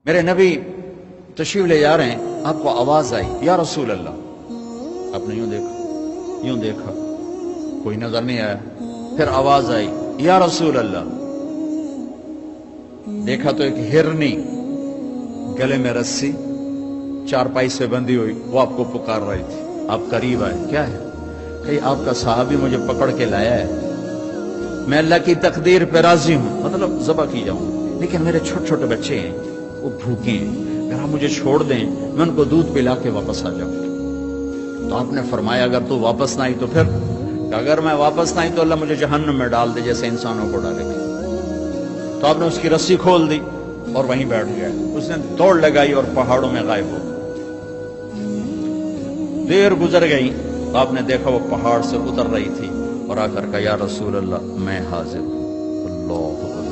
میرے نبی تشریف لے جا رہے ہیں، آپ کو آواز آئی یا رسول اللہ، آپ نے یوں دیکھا کوئی نظر نہیں آیا، پھر آواز آئی یا رسول اللہ، دیکھا تو ایک ہرنی گلے میں رسی چارپائی سے بندھی ہوئی، وہ آپ کو پکار رہی تھی۔ آپ قریب آئے، کیا ہے؟ کہ آپ کا صحابی مجھے پکڑ کے لایا ہے، میں اللہ کی تقدیر پہ راضی ہوں، مطلب ذبح کی جاؤں، لیکن میرے چھوٹے چھوٹے بچے ہیں، وہ بھوکے ہیں، اگر آپ مجھے چھوڑ دیں میں ان کو دودھ پلا کے واپس آ جاؤں۔ تو آپ نے فرمایا اگر تو واپس نہ آئی تو پھر، کہ اگر میں واپس نہ آئی تو اللہ مجھے جہنم میں ڈال دے جیسے انسانوں کو ڈالے گا۔ تو آپ نے اس کی رسی کھول دی اور وہیں بیٹھ گیا، اس نے دوڑ لگائی اور پہاڑوں میں غائب ہو گیا۔ دیر گزر گئی، آپ نے دیکھا وہ پہاڑ سے اتر رہی تھی اور آ کر کہا یا رسول اللہ میں حاضر ہوں۔ اللہ اکبر،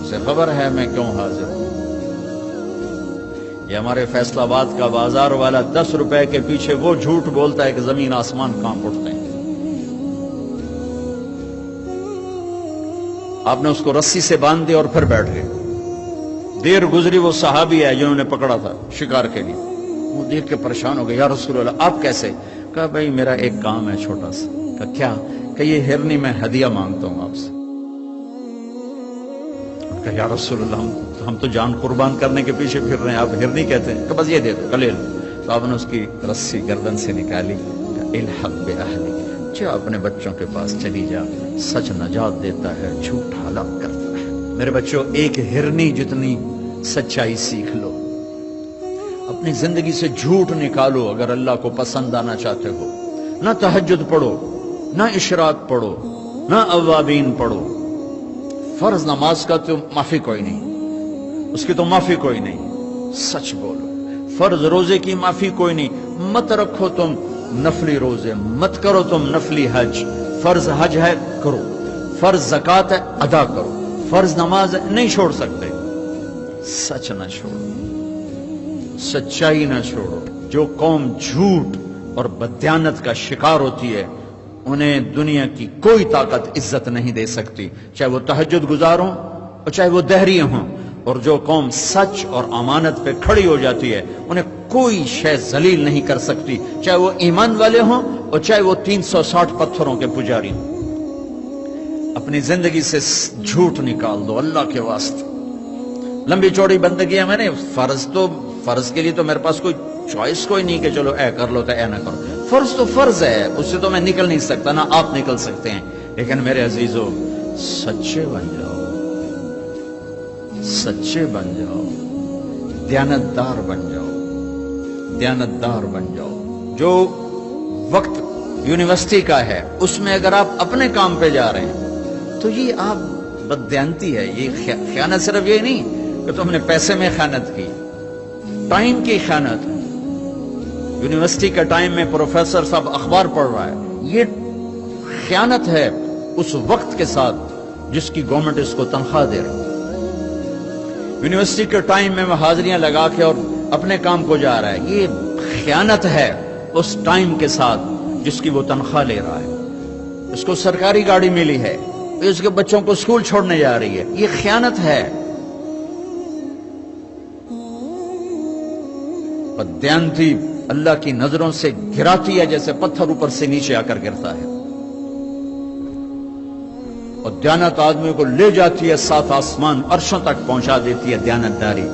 اسے خبر ہے میں کیوں حاضر ہوں۔ یہ ہمارے فیصل آباد کا بازار والا 10 روپے کے پیچھے وہ جھوٹ بولتا ہے کہ زمین آسمان کانپ اٹھتے ہیں۔ آپ نے اس کو رسی سے باندھ دیا اور پھر بیٹھ گئے۔ دیر گزری، وہ صحابی ہے جنہوں نے پکڑا تھا شکار کے لیے، وہ دیکھ کے پریشان ہو گئے، یا رسول اللہ آپ کیسے؟ کہا بھائی میرا ایک کام ہے چھوٹا سا۔ کہا کیا؟ کہ یہ ہرنی میں ہدیہ مانگتا ہوں آپ سے۔ کہا یا رسول اللہ ہم تو جان قربان کرنے کے پیچھے پھر رہے ہیں، آپ ہرنی کہتے ہیں؟ کہ بس یہ دے دو، کلے لو۔ تو آپ نے اس کی رسی گردن سے نکالی، الحق باہلک، جو اپنے بچوں کے پاس چلی جا، سچ نجات دیتا ہے، جھوٹ ہلاک کرتا ہے۔ میرے بچوں ایک ہرنی جتنی سچائی سیکھ لو، اپنی زندگی سے جھوٹ نکالو اگر اللہ کو پسند آنا چاہتے ہو۔ نہ تہجد پڑھو، نہ اشراق پڑھو، نہ اوابین پڑھو، فرض نماز کا تو معافی کوئی نہیں، اس کی تو معافی کوئی نہیں، سچ بولو۔ فرض روزے کی معافی کوئی نہیں، مت رکھو تم نفلی روزے، مت کرو تم نفلی حج۔ فرض حج ہے کرو، فرض زکوٰۃ ہے ادا کرو، فرض نماز ہے نہیں چھوڑ سکتے۔ سچ نہ چھوڑو، سچائی نہ چھوڑو۔ جو قوم جھوٹ اور بددیانت کا شکار ہوتی ہے انہیں دنیا کی کوئی طاقت عزت نہیں دے سکتی، چاہے وہ تہجد گزار ہوں اور چاہے وہ دہریے ہوں۔ اور جو قوم سچ اور امانت پہ کھڑی ہو جاتی ہے انہیں کوئی شے ذلیل نہیں کر سکتی، چاہے وہ ایمان والے ہوں اور چاہے وہ 360 پتھروں کے پجاری ہوں۔ اپنی زندگی سے جھوٹ نکال دو اللہ کے واسطے۔ لمبی چوڑی بندگی ہے، میں نے فرض کے لیے تو میرے پاس کوئی چوائس کوئی نہیں کہ چلو اے کر لو تو اے نہ کرو۔ فرض تو فرض ہے، اس سے تو میں نکل نہیں سکتا، نہ آپ نکل سکتے ہیں۔ لیکن میرے عزیزو سچے بن جاؤ، سچے بن جاؤ، دیانتدار بن جاؤ، دیانتدار بن جاؤ۔ جو وقت یونیورسٹی کا ہے اس میں اگر آپ اپنے کام پہ جا رہے ہیں تو یہ آپ بددیانتی ہے، یہ خیانت صرف یہ نہیں کہ تم نے پیسے میں خیانت کی، ٹائم کی خیانت۔ یونیورسٹی کا ٹائم میں پروفیسر صاحب اخبار پڑھ رہا ہے، یہ خیانت ہے اس وقت کے ساتھ جس کی گورنمنٹ اس کو تنخواہ دے رہی۔ یونیورسٹی کے ٹائم میں وہ حاضریاں لگا کے اور اپنے کام کو جا رہا ہے، یہ خیانت ہے اس ٹائم کے ساتھ جس کی وہ تنخواہ لے رہا ہے۔ اس کو سرکاری گاڑی ملی ہے، اس کے بچوں کو اسکول چھوڑنے جا رہی ہے، یہ خیانت ہے۔ بددیانتی اللہ کی نظروں سے گراتی ہے جیسے پتھر اوپر سے نیچے آ کر گرتا ہے، اور دیانت آدمی کو لے جاتی ہے 7 آسمان عرشوں تک پہنچا دیتی ہے دیانتداری۔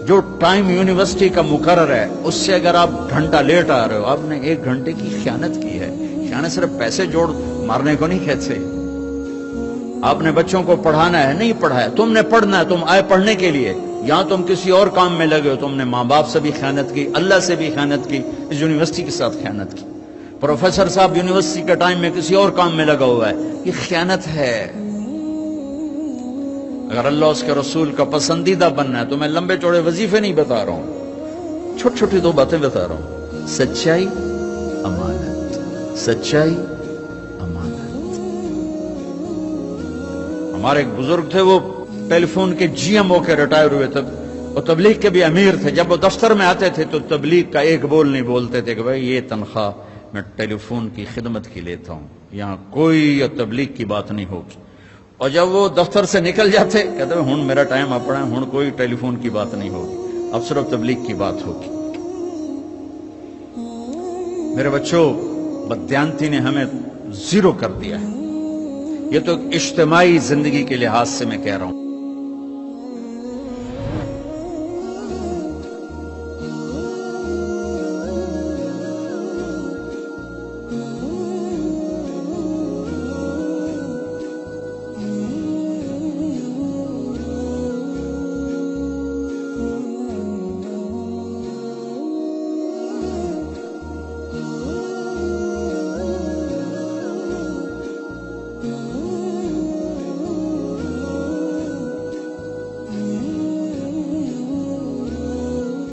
جو ٹائم یونیورسٹی کا مقرر ہے اس سے اگر آپ گھنٹہ لیٹ آ رہے ہو، آپ نے 1 گھنٹے کی خیانت کی ہے۔ خیانت صرف پیسے جوڑ مارنے کو نہیں کہتے۔ آپ نے بچوں کو پڑھانا ہے، نہیں پڑھایا، تم نے پڑھنا ہے، تم آئے پڑھنے کے لیے، یہاں تم کسی اور کام میں لگے ہو، تم نے ماں باپ سے بھی خیانت کی، اللہ سے بھی خیانت کی، اس یونیورسٹی کے ساتھ خیانت کی۔ پروفیسر صاحب یونیورسٹی کے ٹائم میں کسی اور کام میں لگا ہوا ہے، یہ خیانت ہے۔ اگر اللہ اس کے رسول کا پسندیدہ بننا ہے تو میں لمبے چوڑے وظیفے نہیں بتا رہا ہوں، چھوٹی چھوٹی 2 باتیں بتا رہا ہوں۔ سچائی، امانت، سچائی، امانت۔ ہمارے ایک بزرگ تھے، وہ ٹیلی فون کے جی ایم ہو کے ریٹائر ہوئے تھے، اور تبلیغ کے بھی امیر تھے۔ جب وہ دفتر میں آتے تھے تو تبلیغ کا ایک بول نہیں بولتے تھے کہ بھائی یہ تنخواہ میں ٹیلی فون کی خدمت کی لیتا ہوں، یہاں کوئی تبلیغ کی بات نہیں ہوگی۔ اور جب وہ دفتر سے نکل جاتے کہتے ہیں ہن میرا ٹائم اپنا ہے، ہن کوئی ٹیلی فون کی بات نہیں ہوگی، اب صرف تبلیغ کی بات ہوگی۔ میرے بچوں، بددیانتی نے ہمیں زیرو کر دیا ہے۔ یہ تو اجتماعی زندگی کے لحاظ سے میں کہہ رہا ہوں۔